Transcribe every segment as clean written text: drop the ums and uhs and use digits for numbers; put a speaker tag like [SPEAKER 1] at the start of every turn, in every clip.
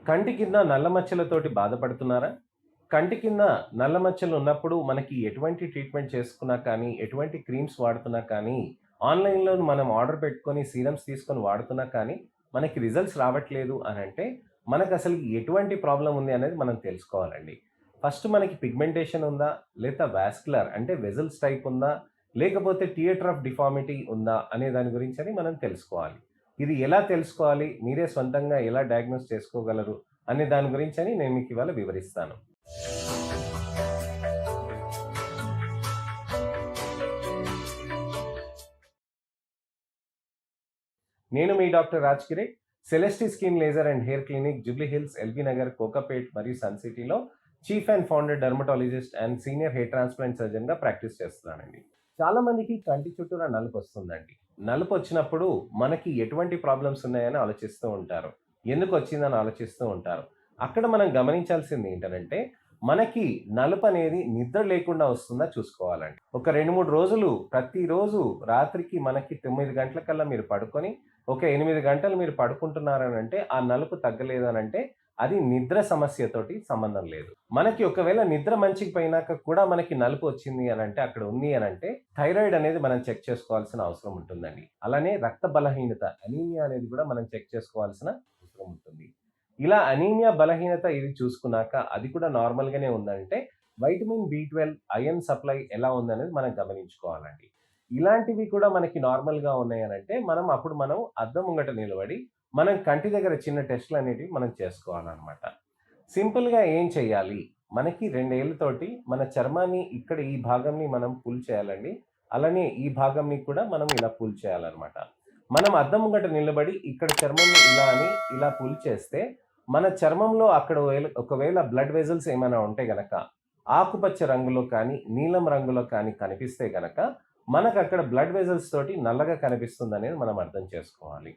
[SPEAKER 1] కంటి కింద నల్ల మచ్చలతోటి బాధపడుతున్నారా? కంటి కింద నల్ల మచ్చలు ఉన్నప్పుడు మనకి ఎటువంటి ట్రీట్మెంట్ చేసుకున్నా కానీ, ఎటువంటి క్రీమ్స్ వాడుతున్నా కానీ, ఆన్‌లైన్‌లో మనం ఆర్డర్ పెట్టుకొని సీరమ్స్ తీసుకొని వాడుతున్నా కానీ, మనకి రిజల్ట్స్ రావట్లేదు అనంటే, మనకసలు ఎటువంటి ప్రాబ్లమ్ ఉంది అనేది మనం తెలుసుకోవాలండి. ఫస్ట్ మనకి పిగ్మెంటేషన్ ఉందా? లేదా వాస్కులర్ అంటే వెసల్స్ టైప్ ఉందా? లేకపోతే థియేటర్ ఆఫ్ డిఫార్మిటీ ఉందా? అనే దాని గురించని మనం తెలుసుకోవాలి. ఇది ఎలా తెలుసుకోవాలి? మీరే స్వంతంగా ఎలా డయాగ్నోస్ చేసుకోగలరు? అనే దాని గురించని నేను మీకివాళ వివరిస్తాను. నేను మీ doctor Raj Kirat. Celesti skin laser and hair clinic, Jubilee Hills, LB Nagar, Kokapet మరియు సన్ సిటీలో chief and founder dermatologist and senior hair transplant సర్జన్‌గా ప్రాక్టీస్ చేస్తున్నానండి. చాలా మందికి కంటి చుట్టూరా నలుపొస్తుందండి. నలుపొచ్చినప్పుడు మనకి ఎటువంటి ప్రాబ్లమ్స్ ఉన్నాయని ఆలోచిస్తూ ఉంటారు. ఎందుకొచ్చిందని ఆలోచిస్తూ ఉంటారు. అక్కడ మనం గమనించాల్సింది ఏంటనంటే, మనకి నలుపనేది నిద్ర లేకుండా వస్తుందా చూసుకోవాలండి. ఒక 2, 3 రోజులు ప్రతిరోజు రాత్రికి మనకి 9 గంటలకల్లా మీరు పడుకొని, ఒక 8 గంటలు మీరు పడుకుంటున్నారనంటే, ఆ నలుపు తగ్గలేదనంటే, అది నిద్ర సమస్యతోటి సంబంధం లేదు. మనకి ఒకవేళ నిద్ర మంచిగా పోయినాక కూడా మనకి నలుపు వచ్చింది అనంటే, అక్కడ ఉంది అనంటే, థైరాయిడ్ అనేది మనం చెక్ చేసుకోవాల్సిన అవసరం ఉంటుందండి. అలానే రక్త బలహీనత అనీమియా అనేది కూడా మనం చెక్ చేసుకోవాల్సిన అవసరం ఉంటుంది. ఇలా అనీమియా, బలహీనత ఇది చూసుకున్నాక అది కూడా నార్మల్‌గానే ఉందంటే, వైటమిన్ బి12, ఐరన్ సప్లై ఎలా ఉందనేది మనం గమనించుకోవాలండి. ఇలాంటివి కూడా మనకి నార్మల్‌గా ఉన్నాయనంటే, మనం అద్దం ముంగట నిలబడి, మనం కంటి దగ్గర చిన్న టెస్ట్‌లనేటివి మనం చేసుకోవాలనమాట. సింపుల్‌గా ఏం చేయాలి? మనకి 2 ఏళ్లతోటి మన చర్మాన్ని ఇక్కడ ఈ భాగంని మనం పుల్ చేయాలండి. అలానే ఈ భాగంని కూడా మనం ఇలా పుల్ చేయాలనమాట. మనం అద్దం ముంగట నిలబడి ఇక్కడ చర్మంని ఇలా పుల్ చేస్తే, మన చర్మంలో అక్కడ ఒకవేళ బ్లడ్ వెసల్స్ ఏమైనా ఉంటే గనక, ఆకుపచ్చ రంగులో కానీ, నీలం రంగులో కానీ కనిపిస్తే గనక, మనకక్కడ బ్లడ్ వెసల్స్ తోటి నల్లగా కనిపిస్తుందనేది మనం అర్థం చేసుకోవాలి.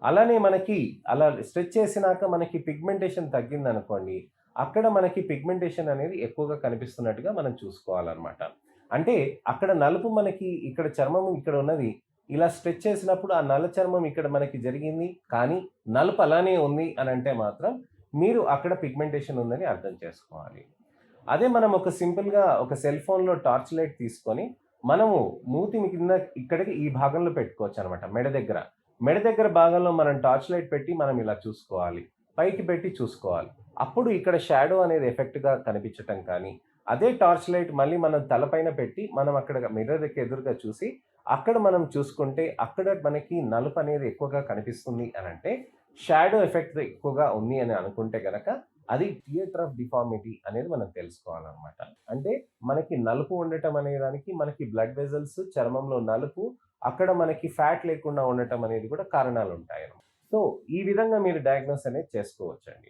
[SPEAKER 1] అలానే మనకి అలా స్ట్రెచ్ చేసినాక మనకి పిగ్మెంటేషన్ తగ్గిందనుకోండి, అక్కడ మనకి పిగ్మెంటేషన్ అనేది ఎక్కువగా కనిపిస్తున్నట్టుగా మనం చూసుకోవాలనమాట. అంటే అక్కడ నలుపు మనకి ఇక్కడ చర్మం ఇక్కడ ఉన్నది. ఇలా స్ట్రెచ్ చేసినప్పుడు ఆ నల్ల చర్మం ఇక్కడ మనకి జరిగింది. కానీ నలుపు అలానే ఉంది అనంటే మాత్రం మీరు అక్కడ పిగ్మెంటేషన్ ఉందని అర్థం చేసుకోవాలి. అదే మనం ఒక సింపుల్‌గా ఒక సెల్ ఫోన్‌లో టార్చ్ లైట్ తీసుకొని, మనము మూతి కింద ఇక్కడికి ఈ భాగంలో పెట్టుకోవచ్చనమాట మెడ దగ్గర. మెడ దగ్గర భాగంలో మనం టార్చ్ లైట్ పెట్టి మనం ఇలా చూసుకోవాలి. పైకి పెట్టి చూసుకోవాలి. అప్పుడు ఇక్కడ షాడో అనేది ఎఫెక్ట్‌గా కనిపించటం కానీ, అదే టార్చ్ లైట్ మళ్ళీ మనం తలపైన పెట్టి, మనం అక్కడ మిర్రర్‌కి ఎదురుగా చూసి, అక్కడ మనం చూసుకుంటే, అక్కడ మనకి నలుపనేది ఎక్కువగా కనిపిస్తుంది అనంటే, షాడో ఎఫెక్ట్ ఎక్కువగా ఉంది అని అనుకుంటే గనక, అది థియేటర్ ఆఫ్ డిఫార్మిటీ అనేది మనం తెలుసుకోవాలనమాట. అంటే మనకి నలుపు ఉండటం అనే దానికి మనకి బ్లడ్ వెసల్స్, చర్మంలో నలుపు, అక్కడ మనకి ఫ్యాట్ లేకుండా ఉండటం అనేది కూడా కారణాలుంటాయన్నమాట. సో, ఈ విధంగా మీరు డయాగ్నోస్ అనేది చేసుకోవచ్చండి.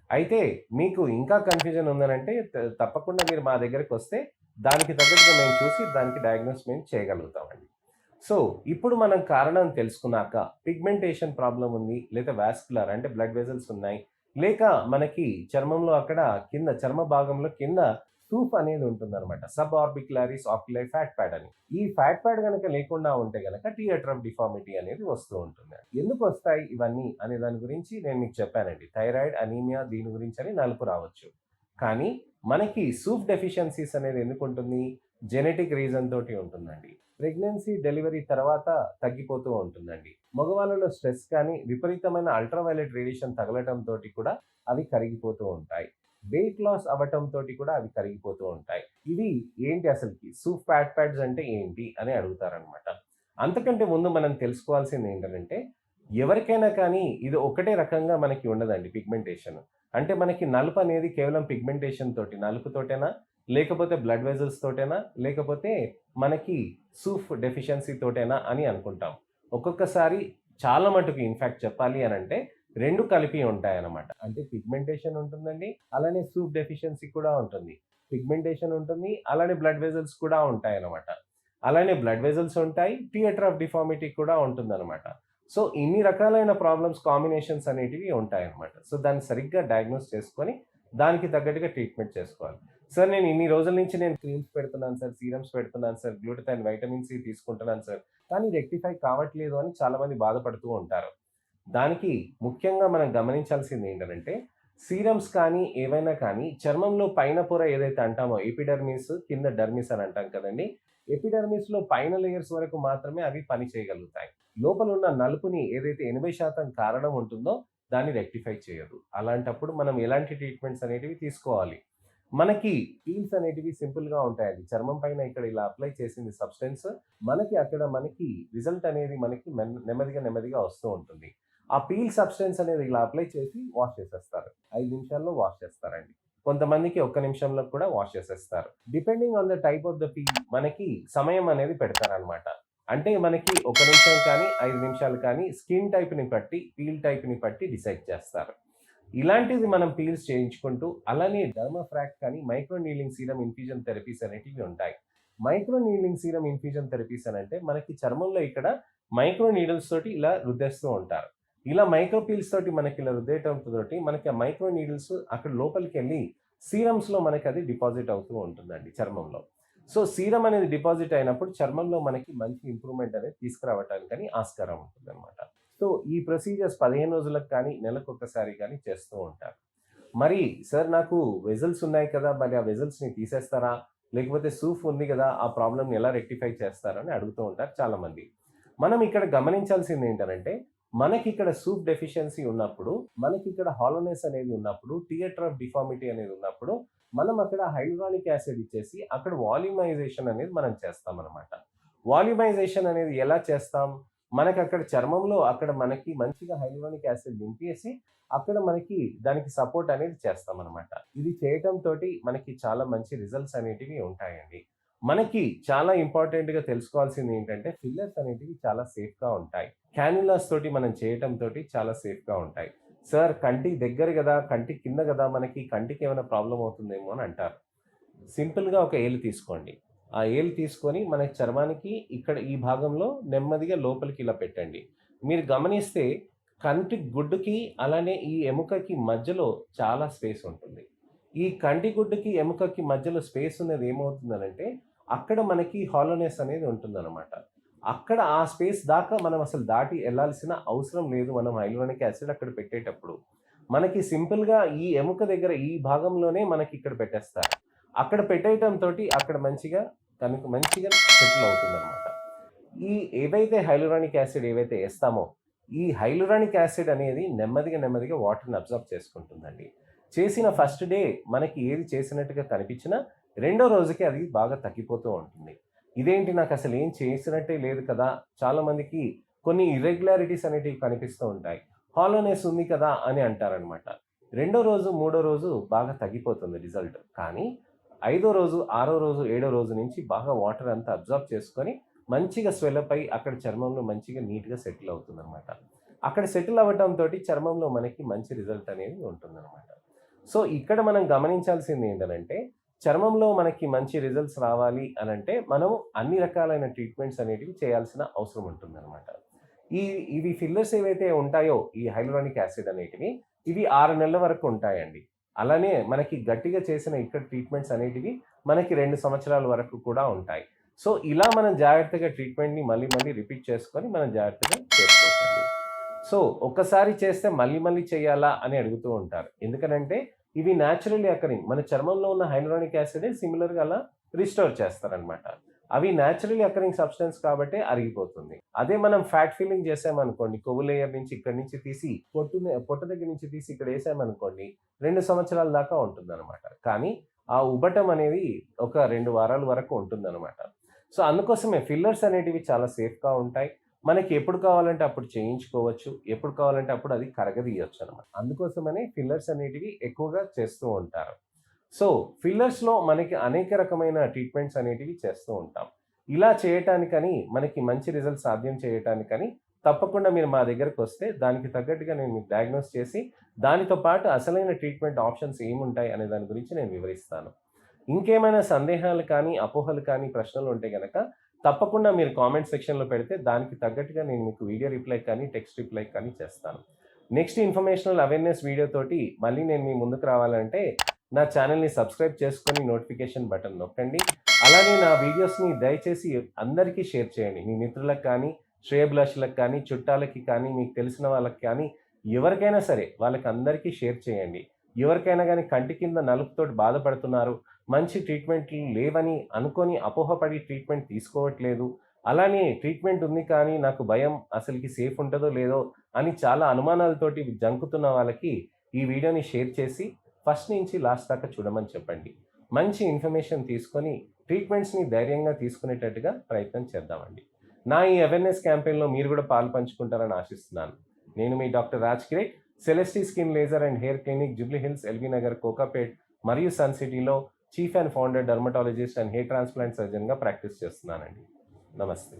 [SPEAKER 1] అయితే మీకు ఇంకా కన్‌ఫ్యూజన్ ఉందనంటే తప్పకుండా మీరు మా దగ్గరికొస్తే దానికి తగ్గట్టుగా మేము చూసి దానికి డయాగ్నోస్ మేము చేయగలుగుతామండి. సో, ఇప్పుడు మనం కారణం తెలుసుకున్నాక పిగ్మెంటేషన్ ప్రాబ్లమ్ ఉంది, లేదా వాస్కులర్ అంటే బ్లడ్ వెసల్స్ ఉన్నాయి, లేక మనకి చర్మంలో అక్కడ కింద చర్మ భాగంలో కింద సూప్ అనేది ఉంటుందనమాట. సబ్ ఆర్బిక్యులారిస్ ఆక్యులై ఫ్యాట్ ప్యాడ్ అని. ఈ ఫ్యాట్ ప్యాడ్ గనక లేకుండా ఉంటే గనక థియేటర్ ఆఫ్ డిఫార్మిటీ అనేది వస్తూ ఉంటుంది. ఎందుకొస్తాయి ఇవన్నీ అనే దాని గురించి నేను మీకు చెప్పానండి. థైరాయిడ్, అనీమియా దీని గురించని నలుపు రావచ్చు. కానీ మనకి సూప్ డెఫిషియన్సీస్ అనేది ఎందుకుంటుంది? జెనెటిక్ రీజన్ తోటి ఉంటుందండి. ప్రెగ్నెన్సీ, డెలివరీ తర్వాత తగ్గిపోతూ ఉంటుందండి. మగవాళ్ళలో స్ట్రెస్ కానీ, విపరీతమైన అల్ట్రావైలెట్ రేడియేషన్ తగలటం తోటి కూడా అవి కరిగిపోతూ ఉంటాయి. వెయిట్ లాస్ అవ్వటం తోటి కూడా అవి కరిగిపోతూ ఉంటాయి. ఇవి ఏంటి అసలకి? సూప్ ఫ్యాట్ ప్యాడ్స్ అంటే ఏంటి అని అడుగుతారనమాట. అంతకంటే ముందు మనం తెలుసుకోవాల్సింది ఏంటనంటే, ఎవరికైనా కానీ ఇది ఒకటే రకంగా మనకి ఉండదండి పిగ్మెంటేషన్. అంటే మనకి నలుపనేది కేవలం పిగ్మెంటేషన్ తోటి నలుపుతోటేనా? లేకపోతే బ్లడ్ వెసల్స్ తోటేనా? లేకపోతే మనకి సూఫ్ డెఫిషియన్సీ తోటేనా అని అనుకుంటాం. ఒక్కొక్కసారి చాలా మటుకు ఇన్‌ఫాక్ట్ చెప్పాలి అనంటే 2 కలిపి ఉంటాయన్నమాట. అంటే పిగ్మెంటేషన్ ఉంటుందండి. అలానే సూప్ డెఫిషియన్సీ కూడా ఉంటుంది. పిగ్మెంటేషన్ ఉంటుంది. అలానే బ్లడ్ వెసల్స్ కూడా ఉంటాయన్నమాట. అలానే బ్లడ్ వెసల్స్ ఉంటాయి. థియేటర్ ఆఫ్ డిఫార్మిటీ కూడా ఉంటుందన్నమాట. సో, ఇన్ని రకాలైన ప్రాబ్లమ్స్ కాంబినేషన్స్ అనేటివి ఉంటాయన్నమాట. సో, దాన్ని సరిగ్గా డయాగ్నోస్ చేసుకొని దానికి తగ్గట్టుగా ట్రీట్మెంట్ చేసుకోవాలి. సార్ నేను ఇన్ని రోజుల నుంచి నేను క్రీమ్స్ పెడుతున్నాను సార్, సీరమ్స్ పెడుతున్నాను సార్, గ్లూటథైన్, వైటమిన్ సి తీసుకుంటున్నాను సార్. కానీ రెక్టిఫై కావట్లేదు అని చాలామంది బాధపడుతూ ఉంటారు. దానికి ముఖ్యంగా మనం గమనించాల్సింది ఏంటనంటే, సీరమ్స్ కానీ, ఏవైనా కానీ చర్మంలో పైన పొర ఏదైతే అంటామో ఎపిడర్మిస్, కింద డర్మిస్ అని అంటాం కదండీ! ఎపిడర్మిస్‌లో పైన లేయర్స్ వరకు మాత్రమే అవి పని చేయగలుగుతాయి. లోపలున్న నలుపుని ఏదైతే 80% కారణం ఉంటుందో దాన్ని రెక్టిఫై చేయదు. అలాంటప్పుడు మనం ఎలాంటి ట్రీట్మెంట్స్ అనేటివి తీసుకోవాలి? మనకి పీల్స్ అనేటివి సింపుల్‌గా ఉంటాయండి. చర్మం పైన ఇక్కడ ఇలా అప్లై చేసింది సబ్స్టెన్స్ మనకి రిజల్ట్ అనేది మనకి నెమ్మదిగా వస్తూ ఉంటుంది. ఆ పీల్ సబ్స్టెన్స్ అనేది ఇలా అప్లై చేసి వాష్ చేసేస్తారు. 5 నిమిషాల్లో వాష్ చేస్తారండి. కొంతమందికి ఒక్క నిమిషంలో కూడా వాష్ చేసేస్తారు. Depending on the type of the peel మనకి సమయం అనేది పెడతారనమాట. అంటే మనకి 1 నిమిషం కానీ, 5 నిమిషాలు కానీ స్కిన్ టైప్‌ని బట్టి, పీల్ టైప్‌ని బట్టి డిసైడ్ చేస్తారు. ఇలాంటిది మనం పీల్స్ చేయించుకుంటూ అలానే డర్మాఫ్రాక్ కానీ micro needling serum infusion therapies అనేటివి ఉంటాయి. Micro needling serum infusion therapies అనంటే మనకి చర్మంలో ఇక్కడ మైక్రో నీడిల్స్ తోటి ఇలా రుద్దేస్తూ ఉంటారు. ఇలా మైక్రో పీల్స్ తోటి మనకి ఇలా రుద్దేయటంతోటి మనకి ఆ మైక్రో నీడిల్స్ అక్కడ లోపలికెళ్ళి సీరమ్స్‌లో మనకి అది డిపాజిట్ అవుతూ ఉంటుందండి చర్మంలో. సో, సీరమ్ అనేది డిపాజిట్ అయినప్పుడు చర్మంలో మనకి మంచి ఇంప్రూవ్‌మెంట్ అనేది తీసుకురావటానికని ఆస్కారం ఉంటుందనమాట. సో, ఈ ప్రొసీజర్స్ 15 రోజులకు కానీ, నెలకొకసారి కానీ చేస్తూ ఉంటారు. మరి సార్ నాకు వెసల్స్ ఉన్నాయి కదా! మరి ఆ వెసల్స్‌ని తీసేస్తారా? లేకపోతే సూఫ్ ఉంది గదా! ఆ ప్రాబ్లమ్‌ని ఎలా రెక్టిఫై చేస్తారు అని అడుగుతూ ఉంటారు చాలామంది. మనం ఇక్కడ గమనించాల్సింది ఏంటనంటే, మనకిక్కడ సూప్ డెఫిషియన్సీ ఉన్నప్పుడు, మనకిక్కడ హాలోనెస్ అనేది ఉన్నప్పుడు, థియేటర్ ఆఫ్ డిఫార్మిటీ అనేది ఉన్నప్పుడు, మనం అక్కడ హైల్యూరానిక్ యాసిడ్ ఇచ్చేసి అక్కడ వాల్యూమైజేషన్ అనేది మనం చేస్తామనమాట. వాల్యూమైజేషన్ అనేది ఎలా చేస్తాం? మనకక్కడ చర్మంలో అక్కడ మనకి మంచిగా హైల్యూరానిక్ యాసిడ్ నింపేసి, అక్కడ మనకి దానికి సపోర్ట్ అనేది చేస్తామనమాట. ఇది చేయటంతోటి మనకి చాలా మంచి రిజల్ట్స్ అనేటివి ఉంటాయండి. మనకి చాలా ఇంపార్టెంట్‌గా తెలుసుకోవాల్సింది ఏంటంటే, ఫిల్లర్స్ అనేటివి చాలా సేఫ్‌గా ఉంటాయి. కాన్యులాస్ తోటి మనం చేయటంతోటి చాలా సేఫ్‌గా ఉంటాయి. సార్ కంటికి దగ్గర గదా! కంటి కింద గదా! మనకి కంటికేమైనా ప్రాబ్లమ్ అవుతుందేమో అని అంటారు. సింపుల్‌గా ఒక ఏలు తీసుకోండి. ఆ ఏలు తీసుకొని మన చర్మానికి ఇక్కడ ఈ భాగంలో నెమ్మదిగా లోపలికి ఇలా పెట్టండి. మీరు గమనిస్తే కంటి గుడ్డుకి అలానే ఈ ఎముకకి మధ్యలో చాలా స్పేస్ ఉంటుంది. ఈ కంటి గుడ్డుకి, ఎముకకి మధ్యలో స్పేస్ ఉన్నది ఏమవుతుందనంటే, అక్కడ మనకి హాలోనెస్ అనేది ఉంటుందనమాట. అక్కడ ఆ స్పేస్ దాకా మనం అసలు దాటి ఎళ్ళాల్సిన అవసరం లేదు. మనం హైల్యూరానిక్ యాసిడ్ అక్కడ పెట్టేటప్పుడు. మనకి సింపుల్‌గా ఈ ఎముక దగ్గర ఈ భాగంలోనే మనకిక్కడ పెట్టేస్తారు. అక్కడ పెట్టేయటంతోటి అక్కడ మంచిగా సెటిల్ అవుతుందనమాట. ఈ ఏవైతే హైల్యూరానిక్ యాసిడ్ ఏవైతే ఏస్తామో, ఈ హైల్యూరానిక్ యాసిడ్ అనేది నెమ్మదిగా వాటర్‌ని అబ్జార్బ్ చేసుకుంటుందండి. చేసిన ఫస్ట్ డే మనకి ఏది చేసినట్టుగా కనిపించినా, రెండో రోజుకి అది బాగా తగ్గిపోతూ ఉంటుంది. ఇదేంటి నాకసలు ఏం చేసినట్టే లేదు కదా! చాలామందికి కొన్ని ఇర్రెగ్యులారిటీస్ అనేటివి కనిపిస్తూ ఉంటాయి. హాలోనెస్ ఉంది కదా! అని అంటారనమాట. రెండో రోజు, మూడో రోజు బాగా తగ్గిపోతుంది రిజల్ట్. కానీ ఐదో రోజు, ఆరో రోజు, ఏడో రోజు నుంచి బాగా వాటర్ అంతా అబ్జార్బ్ చేసుకొని మంచిగా స్వెలప్ అయ్యి అక్కడ చర్మంలో మంచిగా నీట్‌గా సెటిల్ అవుతుందనమాట. అక్కడ సెటిల్ అవ్వటంతోటి చర్మంలో మనకి మంచి రిజల్ట్ అనేది ఉంటుందనమాట. సో, ఇక్కడ మనం గమనించాల్సింది ఏంటనంటే, చర్మంలో మనకి మంచి రిజల్ట్స్ రావాలి అనంటే, మనం అన్ని రకాలైన ట్రీట్మెంట్స్ అనేటివి చేయాల్సిన అవసరం ఉంటుందనమాట. ఈ ఇవి ఫిల్లర్స్ ఏవైతే ఉంటాయో, ఈ హైల్యూరానిక్ యాసిడ్ అనేటివి, ఇవి 6 నెలల వరకు ఉంటాయండి. అలానే మనకి గట్టిగా చేసిన ఇక్కడ ట్రీట్మెంట్స్ అనేటివి మనకి 2 సంవత్సరాల వరకు కూడా ఉంటాయి. సో, ఇలా మనం జాగ్రత్తగా ట్రీట్మెంట్‌ని మళ్ళీ రిపీట్ చేసుకొని మనం జాగ్రత్తగా చేసుకోవచ్చండి. సో, ఒక్కసారి చేస్తే మళ్ళీ చేయాలా అని అడుగుతూ ఉంటారు. ఎందుకనంటే ఇవి న్యాచురల్లీ అకరింగ్ మన చర్మంలో ఉన్న హైల్యూరానిక్ యాసిడే సిమిలర్‌గా అలా రిస్టోర్ చేస్తారనమాట. అవి న్యాచురల్లీ అకరింగ్ సబ్స్టెన్స్ కాబట్టే అరిగిపోతుంది. అదే మనం ఫ్యాట్ ఫిల్లింగ్ చేసామనుకోండి, కొవ్వు లేయర్ నుంచి ఇక్కడి నుంచి తీసి పొట్ట దగ్గర నుంచి తీసి ఇక్కడ ఏసామనుకోండి, 2 సంవత్సరాల దాకా ఉంటుందనమాట. కానీ ఆ ఉబటం అనేది ఒక 2 వారాల వరకు ఉంటుందనమాట. సో, అందుకోసమే ఫిల్లర్స్ అనేటివి చాలా సేఫ్‌గా ఉంటాయి. మనకి ఎప్పుడు కావాలంటే అప్పుడు చేయించుకోవచ్చు. ఎప్పుడు కావాలంటే అప్పుడు అది కరగదీయొచ్చనమాట. అందుకోసమనే ఫిల్లర్స్ అనేటివి ఎక్కువగా చేస్తూ ఉంటారు. సో, ఫిల్లర్స్‌లో మనకి అనేక రకమైన ట్రీట్మెంట్స్ అనేటివి చేస్తూ ఉంటాం. ఇలా చేయటానికని మనకి మంచి రిజల్ట్ సాధ్యం చేయటానికని తప్పకుండా మీరు మా దగ్గరకొస్తే దానికి తగ్గట్టుగా నేను మీకు డయాగ్నోస్ చేసి, దానితో పాటు అసలైన ట్రీట్మెంట్ ఆప్షన్స్ ఏముంటాయి అనే దాని గురించి నేను వివరిస్తాను. ఇంకేమైనా సందేహాలు కానీ, అపోహలు కానీ, ప్రశ్నలు ఉంటే గనక తప్పకుండా మీరు కామెంట్ సెక్షన్‌లో పెడితే దానికి తగ్గట్టుగా నేను మీకు వీడియో రిప్లై కానీ, టెక్స్ట్ రిప్లై కానీ చేస్తాను. నెక్స్ట్ ఇన్ఫర్మేషనల్ అవేర్‌నెస్ వీడియోతోటి మళ్ళీ నేను మీ ముందుకు రావాలంటే నా ఛానెల్‌ని సబ్స్క్రైబ్ చేసుకొని నోటిఫికేషన్ బటన్ నొక్కండి. అలానే నా వీడియోస్‌ని దయచేసి అందరికీ షేర్ చేయండి. మీ మిత్రులకు కానీ, శ్రేయోభిలాషులకు కానీ, చుట్టాలకి కానీ, మీకు తెలిసిన వాళ్ళకి కానీ, ఎవరికైనా సరే వాళ్ళకందరికీ షేర్ చేయండి. ఎవరికైనా గానీ కంటి కింద నలుపుతోటి బాధపడుతున్నారు, మంచి ట్రీట్మెంట్లు లేవని అనుకోని అపోహపడి ట్రీట్మెంట్ తీసుకోవట్లేదు. అలానే ట్రీట్మెంట్ ఉంది కానీ నాకు భయం అసలకి సేఫ్ ఉంటదో లేదో అని చాలా అనుమానాలతోటి జంకుతున్న వాళ్ళకి ఈ వీడియోని షేర్ చేసి ఫస్ట్ నుంచి లాస్ట్ దాకా చూడమని చెప్పండి. మంచి ఇన్ఫర్మేషన్ తీసుకొని ట్రీట్మెంట్స్‌ని ధైర్యంగా తీసుకునేటట్టుగా ప్రయత్నం చేద్దామండి. నా ఈ అవేర్‌నెస్ క్యాంపెయిన్‌లో మీరు కూడా పాలు పంచుకుంటారని ఆశిస్తున్నాను. నేను మీ doctor Raj Kirat, Celesti skin laser and hair clinic, Jubilee Hills, LB Nagar, Kokapet మరియు సన్ సిటీలో chief and founder dermatologist and hair transplant సర్జన్‌గా ప్రాక్టీస్ చేస్తున్నానండి. నమస్తే.